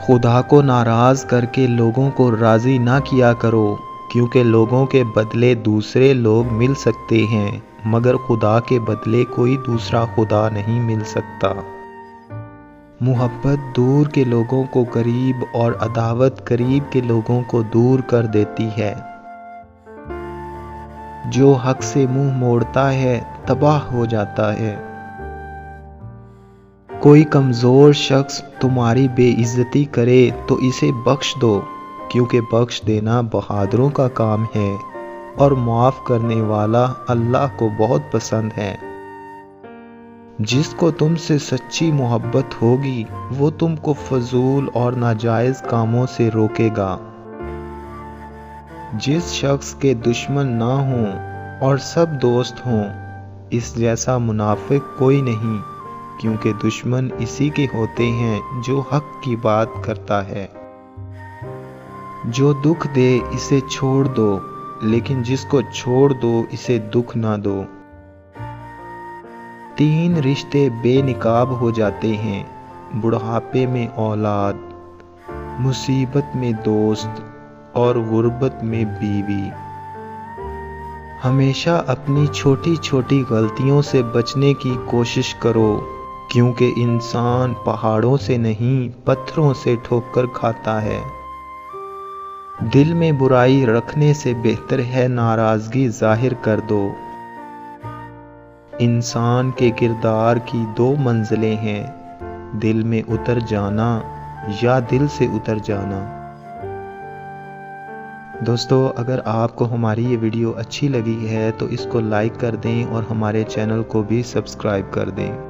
खुदा को नाराज़ करके लोगों को राज़ी ना किया करो, क्योंकि लोगों के बदले दूसरे लोग मिल सकते हैं, मगर खुदा के बदले कोई दूसरा खुदा नहीं मिल सकता। मोहब्बत दूर के लोगों को करीब और अदावत करीब के लोगों को दूर कर देती है। जो हक से मुंह मोड़ता है तबाह हो जाता है। कोई कमज़ोर शख्स तुम्हारी बेइज्जती करे तो इसे बख्श दो, क्योंकि बख्श देना बहादुरों का काम है और माफ़ करने वाला अल्लाह को बहुत पसंद है। जिसको तुमसे सच्ची मोहब्बत होगी वो तुमको फजूल और नाजायज़ कामों से रोकेगा। जिस शख्स के दुश्मन ना हों और सब दोस्त हों, इस जैसा मुनाफिक कोई नहीं, क्योंकि दुश्मन इसी के होते हैं जो हक की बात करता है। जो दुख दे इसे छोड़ दो, लेकिन जिसको छोड़ दो इसे दुख ना दो। 3 रिश्ते बेनिकाब हो जाते हैं, बुढ़ापे में औलाद, मुसीबत में दोस्त और गुर्बत में बीवी। हमेशा अपनी छोटी छोटी गलतियों से बचने की कोशिश करो, क्योंकि इंसान पहाड़ों से नहीं पत्थरों से ठोकर खाता है। दिल में बुराई रखने से बेहतर है नाराज़गी जाहिर कर दो। इंसान के किरदार की 2 मंजिलें हैं, दिल में उतर जाना या दिल से उतर जाना। दोस्तों, अगर आपको हमारी ये वीडियो अच्छी लगी है तो इसको लाइक कर दें और हमारे चैनल को भी सब्सक्राइब कर दें।